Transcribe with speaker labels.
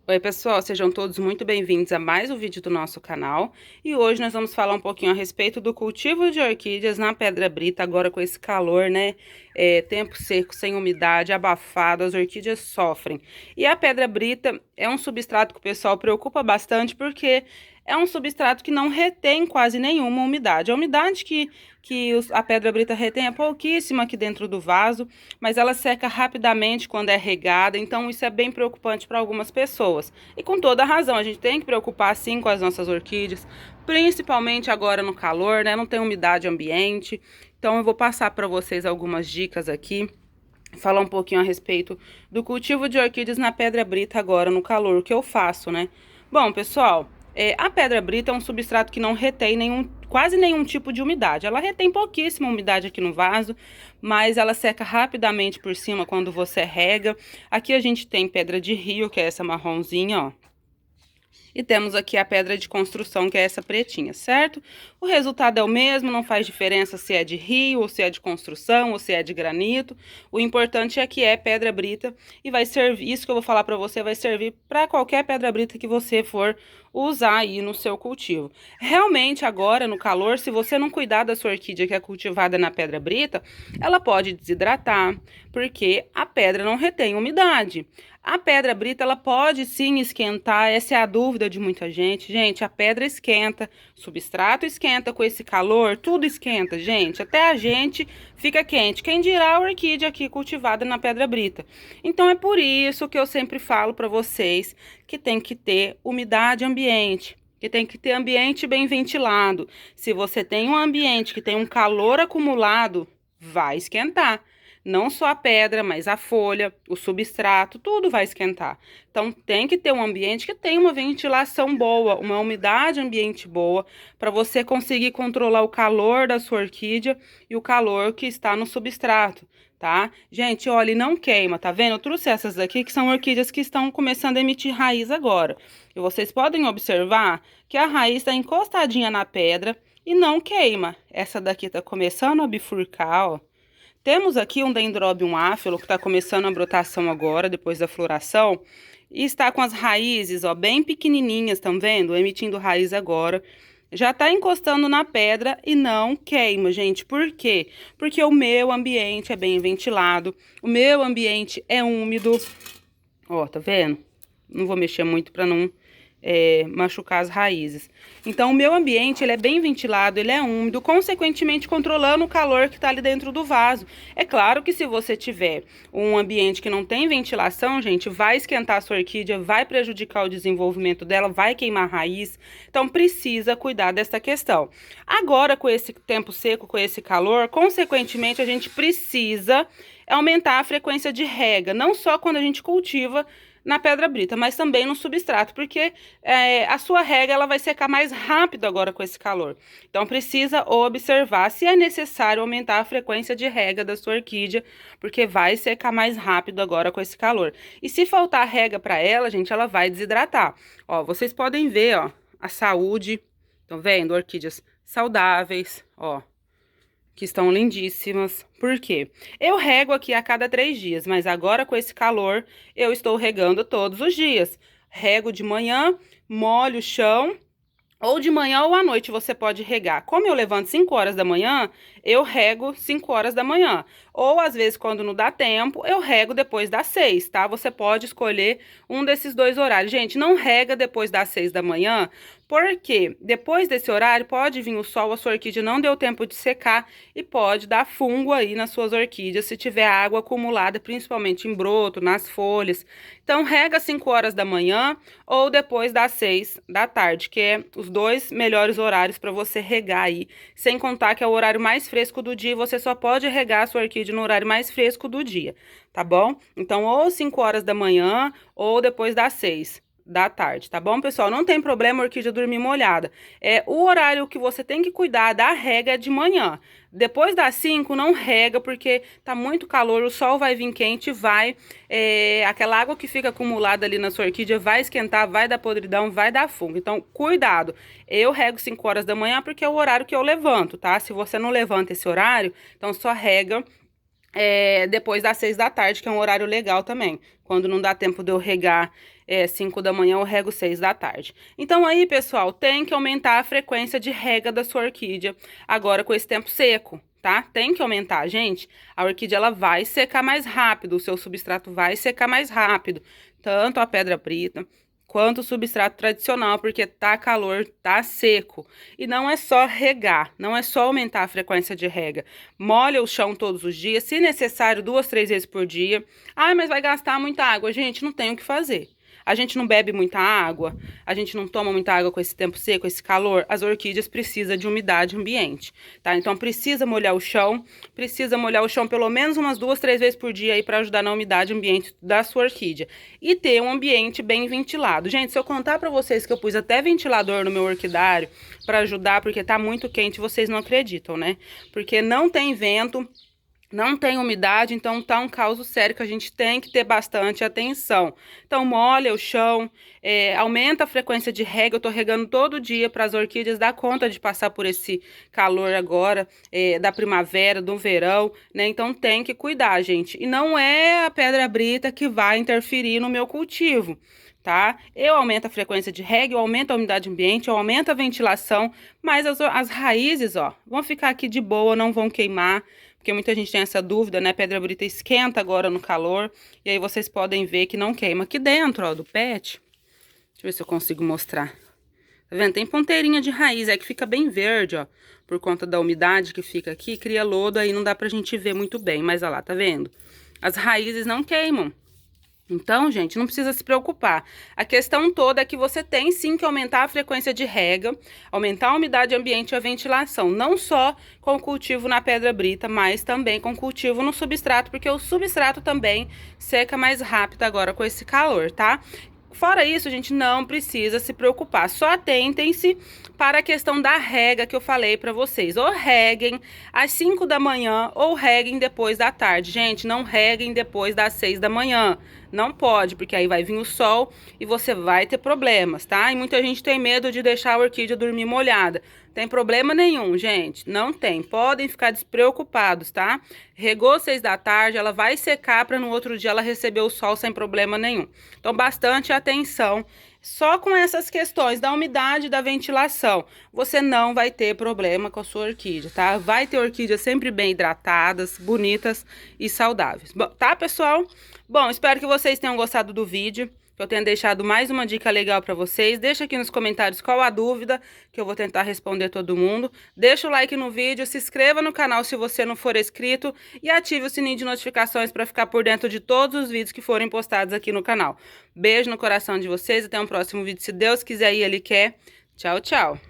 Speaker 1: Oi pessoal, sejam todos muito bem-vindos a mais um vídeo do nosso canal. E hoje nós vamos falar um pouquinho a respeito do cultivo de orquídeas na Pedra Brita, agora com esse calor, né? Tempo seco, sem umidade, abafado, as orquídeas sofrem. E a Pedra Brita é um substrato que o pessoal preocupa bastante porque é um substrato que não retém quase nenhuma umidade. A umidade a Pedra Brita retém é pouquíssima aqui dentro do vaso, mas ela seca rapidamente quando é regada, então isso é bem preocupante para algumas pessoas. E com toda razão, a gente tem que preocupar sim com as nossas orquídeas, principalmente agora no calor, né? Não tem umidade ambiente. Então eu vou passar para vocês algumas dicas aqui, falar um pouquinho a respeito do cultivo de orquídeas na Pedra Brita agora no calor, o que eu faço, né? Bom, pessoal, a Pedra Brita é um substrato que não retém quase nenhum tipo de umidade. Ela retém pouquíssima umidade aqui no vaso, mas ela seca rapidamente por cima quando você rega. Aqui a gente tem pedra de rio, que é essa marronzinha, ó. E temos aqui a pedra de construção, que é essa pretinha, certo? O resultado é o mesmo, não faz diferença se é de rio, ou se é de construção, ou se é de granito. O importante é que é pedra brita e vai servir, isso que eu vou falar para você, vai servir para qualquer pedra brita que você for usar aí no seu cultivo. Realmente agora, no calor, se você não cuidar da sua orquídea que é cultivada na pedra brita, ela pode desidratar, porque a pedra não retém umidade. A pedra brita, ela pode sim esquentar, essa é a dúvida de muita gente. Gente, a pedra esquenta, o substrato esquenta com esse calor, tudo esquenta, gente. Até a gente fica quente. Quem dirá a orquídea aqui cultivada na pedra brita? Então é por isso que eu sempre falo para vocês que tem que ter umidade ambiente, que tem que ter ambiente bem ventilado. Se você tem um ambiente que tem um calor acumulado, vai esquentar. Não só a pedra, mas a folha, o substrato, tudo vai esquentar. Então tem que ter um ambiente que tenha uma ventilação boa, uma umidade ambiente boa, para você conseguir controlar o calor da sua orquídea e o calor que está no substrato, tá? Gente, olha, e não queima, tá vendo? Eu trouxe essas daqui que são orquídeas que estão começando a emitir raiz agora. E vocês podem observar que a raiz está encostadinha na pedra e não queima. Essa daqui tá começando a bifurcar, ó. Temos aqui um Dendrobium áfilo que está começando a brotação agora, depois da floração, e está com as raízes, ó, bem pequenininhas, estão vendo? Emitindo raiz agora. Já está encostando na pedra e não queima, gente. Por quê? Porque o meu ambiente é bem ventilado, o meu ambiente é úmido. Ó, tá vendo? Não vou mexer muito para não machucar as raízes. Então, o meu ambiente, ele é bem ventilado, ele é úmido, consequentemente controlando o calor que está ali dentro do vaso. É claro que se você tiver um ambiente que não tem ventilação, gente, vai esquentar a sua orquídea, vai prejudicar o desenvolvimento dela, vai queimar a raiz. Então, precisa cuidar dessa questão. Agora, com esse tempo seco, com esse calor, consequentemente, a gente precisa aumentar a frequência de rega, não só quando a gente cultiva na pedra brita, mas também no substrato, porque a sua rega ela vai secar mais rápido agora com esse calor. Então precisa observar se é necessário aumentar a frequência de rega da sua orquídea, porque vai secar mais rápido agora com esse calor. E se faltar rega para ela, gente, ela vai desidratar. Ó, vocês podem ver, ó, a saúde, estão vendo? Orquídeas saudáveis, ó, que estão lindíssimas. Por quê? Eu rego aqui a cada 3 dias, mas agora com esse calor eu estou regando todos os dias. Rego de manhã, molho o chão, ou de manhã ou à noite você pode regar. Como eu levanto 5 horas da manhã, eu rego 5 horas da manhã. Ou às vezes, quando não dá tempo, eu rego depois das 6, tá? Você pode escolher um desses dois horários. Gente, não rega depois das 6 da manhã, porque depois desse horário pode vir o sol, a sua orquídea não deu tempo de secar e pode dar fungo aí nas suas orquídeas se tiver água acumulada, principalmente em broto, nas folhas. Então, rega 5 horas da manhã ou depois das 6 da tarde, que é os dois melhores horários para você regar aí. Sem contar que é o horário mais fresco do dia, você só pode regar a sua orquídea no horário mais fresco do dia, tá bom? Então, ou 5 horas da manhã ou depois das 6 da tarde, tá bom, pessoal? Não tem problema a orquídea dormir molhada. O horário que você tem que cuidar da rega é de manhã. Depois das 5, não rega, porque tá muito calor, o sol vai vir quente, aquela água que fica acumulada ali na sua orquídea vai esquentar, vai dar podridão, vai dar fungo. Então, cuidado. Eu rego 5 horas da manhã porque é o horário que eu levanto, tá? Se você não levanta esse horário, então só rega depois das 6 da tarde, que é um horário legal também. Quando não dá tempo de eu regar 5 da manhã, eu rego 6 da tarde. Então aí, pessoal, tem que aumentar a frequência de rega da sua orquídea agora com esse tempo seco, tá? Tem que aumentar, gente. A orquídea, ela vai secar mais rápido, o seu substrato vai secar mais rápido. Tanto a pedra brita quanto o substrato tradicional, porque tá calor, tá seco. E não é só regar, não é só aumentar a frequência de rega. Molha o chão todos os dias, se necessário, 2, 3 vezes por dia. Ah, mas vai gastar muita água. Gente, não tem o que fazer. A gente não bebe muita água, a gente não toma muita água com esse tempo seco, esse calor. As orquídeas precisam de umidade ambiente, tá? Então precisa molhar o chão pelo menos umas 2, 3 vezes por dia aí para ajudar na umidade ambiente da sua orquídea. E ter um ambiente bem ventilado. Gente, se eu contar para vocês que eu pus até ventilador no meu orquidário para ajudar, porque tá muito quente, vocês não acreditam, né? Porque não tem vento, não tem umidade, então tá um caos sério que a gente tem que ter bastante atenção. Então molha o chão, aumenta a frequência de rega. Eu tô regando todo dia para as orquídeas dar conta de passar por esse calor agora, da primavera, do verão, né? Então tem que cuidar, gente. E não é a pedra brita que vai interferir no meu cultivo, tá? Eu aumento a frequência de rega, eu aumento a umidade ambiente, eu aumento a ventilação, mas as raízes, ó, vão ficar aqui de boa, não vão queimar. Porque muita gente tem essa dúvida, né? Pedra brita esquenta agora no calor. E aí vocês podem ver que não queima. Aqui dentro, ó, do pet. Deixa eu ver se eu consigo mostrar. Tá vendo? Tem ponteirinha de raiz, é que fica bem verde, ó. Por conta da umidade que fica aqui, cria lodo, aí não dá pra gente ver muito bem. Mas olha lá, tá vendo? As raízes não queimam. Então, gente, não precisa se preocupar. A questão toda é que você tem sim que aumentar a frequência de rega, aumentar a umidade ambiente e a ventilação, não só com o cultivo na pedra brita, mas também com o cultivo no substrato, porque o substrato também seca mais rápido agora com esse calor, tá? Fora isso, a gente não precisa se preocupar, só atentem-se para a questão da rega que eu falei para vocês. Ou reguem às 5 da manhã ou reguem depois da tarde. Gente, não reguem depois das 6 da manhã. Não pode, porque aí vai vir o sol e você vai ter problemas, tá? E muita gente tem medo de deixar a orquídea dormir molhada. Tem problema nenhum, gente, não tem. Podem ficar despreocupados, tá? Regou 6 da tarde, ela vai secar para no outro dia ela receber o sol sem problema nenhum. Então, bastante atenção. Só com essas questões da umidade e da ventilação, você não vai ter problema com a sua orquídea, tá? Vai ter orquídeas sempre bem hidratadas, bonitas e saudáveis. Bom, tá, pessoal? Bom, espero que vocês tenham gostado do vídeo, que eu tenha deixado mais uma dica legal para vocês. Deixa aqui nos comentários qual a dúvida, que eu vou tentar responder todo mundo. Deixa o like no vídeo, se inscreva no canal se você não for inscrito e ative o sininho de notificações para ficar por dentro de todos os vídeos que forem postados aqui no canal. Beijo no coração de vocês, até um próximo vídeo, se Deus quiser e Ele quer. Tchau, tchau!